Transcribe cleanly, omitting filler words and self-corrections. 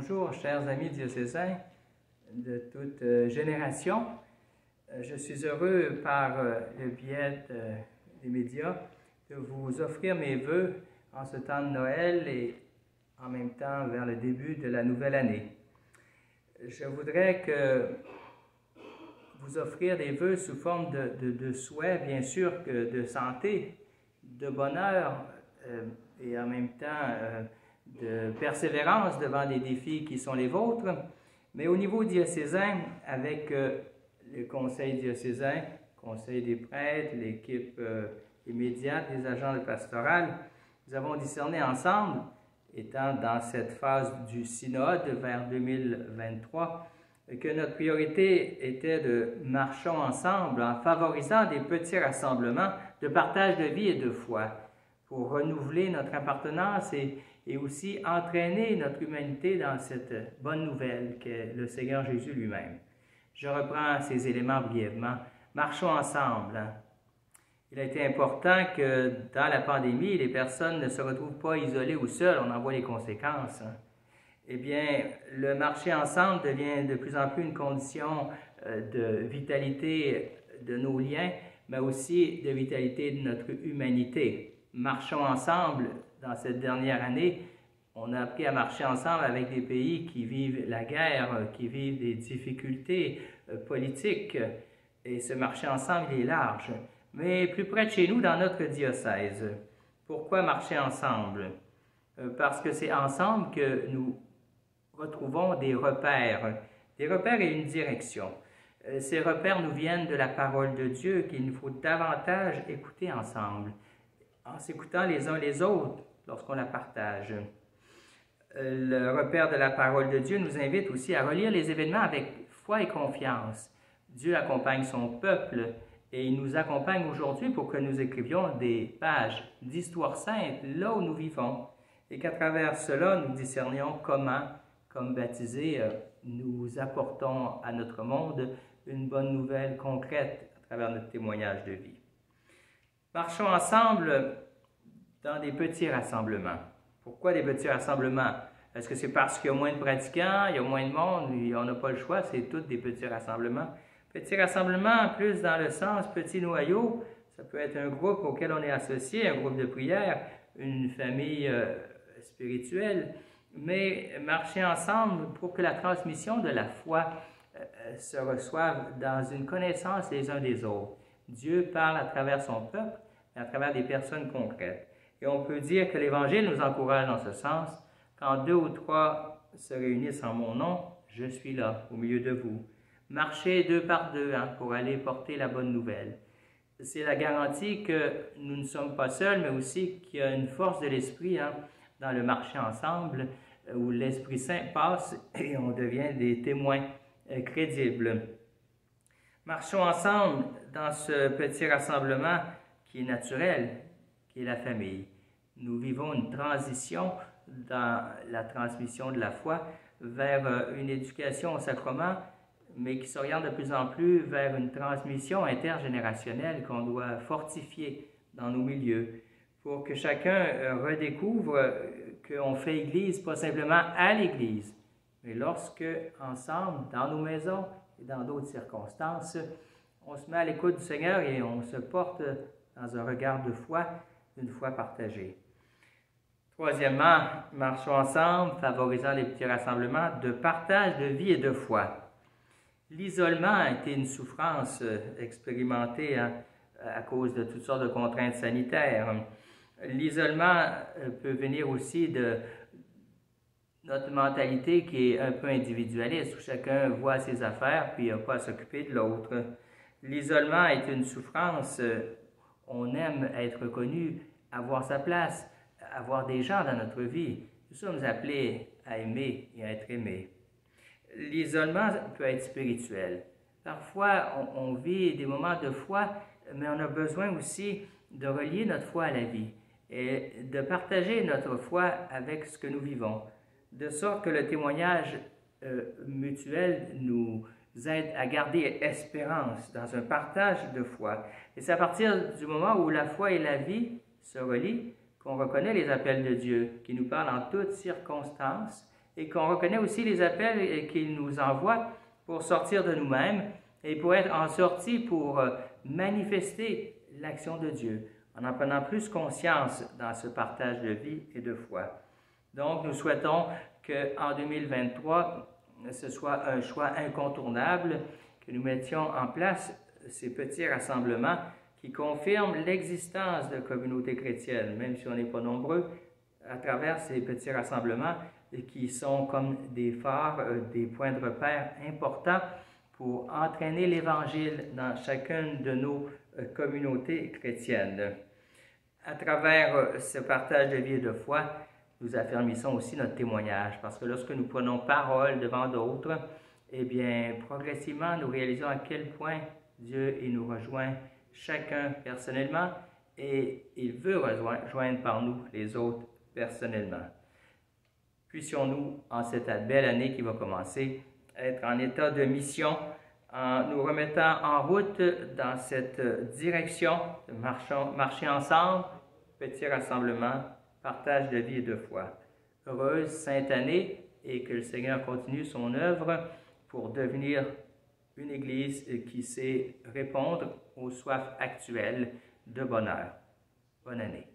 Bonjour, chers amis diocésains de toute génération. Je suis heureux, par le biais des médias, de vous offrir mes vœux en ce temps de Noël et en même temps vers le début de la nouvelle année. Je voudrais vous offrir des vœux sous forme de souhaits, bien sûr, que de santé, de bonheur et en même temps de persévérance devant des défis qui sont les vôtres. Mais au niveau diocésain, avec le conseil diocésain, conseil des prêtres, l'équipe immédiate des agents de pastoral, nous avons discerné ensemble, étant dans cette phase du synode vers 2023, que notre priorité était de marcher ensemble en favorisant des petits rassemblements de partage de vie et de foi pour renouveler notre appartenance et aussi entraîner notre humanité dans cette bonne nouvelle qu'est le Seigneur Jésus lui-même. Je reprends ces éléments brièvement. Marchons ensemble. Il a été important que dans la pandémie, les personnes ne se retrouvent pas isolées ou seules. On en voit les conséquences. Eh bien, le marcher ensemble devient de plus en plus une condition de vitalité de nos liens, mais aussi de vitalité de notre humanité. Marchons ensemble. Dans cette dernière année, on a appris à marcher ensemble avec des pays qui vivent la guerre, qui vivent des difficultés politiques. Et ce marcher ensemble, il est large. Mais plus près de chez nous, dans notre diocèse. Pourquoi marcher ensemble? Parce que c'est ensemble que nous retrouvons des repères et une direction. Ces repères nous viennent de la parole de Dieu qu'il nous faut davantage écouter ensemble, en s'écoutant les uns les autres lorsqu'on la partage. Le repère de la parole de Dieu nous invite aussi à relire les événements avec foi et confiance. Dieu accompagne son peuple et il nous accompagne aujourd'hui pour que nous écrivions des pages d'histoire sainte là où nous vivons et qu'à travers cela, nous discernions comment, comme baptisés, nous apportons à notre monde une bonne nouvelle concrète à travers notre témoignage de vie. Marchons ensemble dans des petits rassemblements. Pourquoi des petits rassemblements? Est-ce que c'est parce qu'il y a moins de pratiquants, il y a moins de monde, et on n'a pas le choix, c'est tous des petits rassemblements? Petits rassemblements, plus dans le sens petit noyau, ça peut être un groupe auquel on est associé, un groupe de prière, une famille spirituelle, mais marcher ensemble pour que la transmission de la foi se reçoive dans une connaissance les uns des autres. Dieu parle à travers son peuple, à travers des personnes concrètes. Et on peut dire que l'Évangile nous encourage dans ce sens. Quand 2 ou 3 se réunissent en mon nom, je suis là, au milieu de vous. Marchez 2 par 2 pour aller porter la bonne nouvelle. C'est la garantie que nous ne sommes pas seuls, mais aussi qu'il y a une force de l'Esprit dans le marcher ensemble, où l'Esprit Saint passe et on devient des témoins crédibles. Marchons ensemble dans ce petit rassemblement qui est naturel, qui est la famille. Nous vivons une transition dans la transmission de la foi vers une éducation au sacrement, mais qui s'oriente de plus en plus vers une transmission intergénérationnelle qu'on doit fortifier dans nos milieux pour que chacun redécouvre qu'on fait Église pas simplement à l'Église, mais lorsque, ensemble, dans nos maisons et dans d'autres circonstances, on se met à l'écoute du Seigneur et on se porte dans un regard de foi, une foi partagée. Troisièmement, marchons ensemble, favorisant les petits rassemblements de partage de vie et de foi. L'isolement a été une souffrance expérimentée à cause de toutes sortes de contraintes sanitaires. L'isolement peut venir aussi de notre mentalité qui est un peu individualiste, où chacun voit ses affaires puis n'a pas à s'occuper de l'autre. L'isolement est une souffrance. On aime être reconnu, avoir sa place, avoir des gens dans notre vie. Nous sommes appelés à aimer et à être aimés. L'isolement peut être spirituel. Parfois, on vit des moments de foi, mais on a besoin aussi de relier notre foi à la vie et de partager notre foi avec ce que nous vivons, de sorte que le témoignage mutuel nous aide à garder espérance dans un partage de foi. Et c'est à partir du moment où la foi et la vie se relient qu'on reconnaît les appels de Dieu, qui nous parlent en toutes circonstances et qu'on reconnaît aussi les appels qu'il nous envoie pour sortir de nous-mêmes et pour être en sortie pour manifester l'action de Dieu, en prenant plus conscience dans ce partage de vie et de foi. Donc, nous souhaitons qu'en 2023, ce soit un choix incontournable, que nous mettions en place ces petits rassemblements qui confirment l'existence de communautés chrétiennes, même si on n'est pas nombreux, à travers ces petits rassemblements qui sont comme des phares, des points de repère importants pour entraîner l'Évangile dans chacune de nos communautés chrétiennes. À travers ce partage de vie et de foi, nous affermissons aussi notre témoignage, parce que lorsque nous prenons parole devant d'autres, eh bien, progressivement, nous réalisons à quel point Dieu nous rejoint chacun personnellement et il veut rejoindre par nous les autres personnellement. Puissions-nous, en cette belle année qui va commencer, être en état de mission, en nous remettant en route dans cette direction, de marcher ensemble, petit rassemblement, partage de vie et de foi. Heureuse sainte année et que le Seigneur continue son œuvre pour devenir une Église qui sait répondre aux soifs actuelles de bonheur. Bonne année.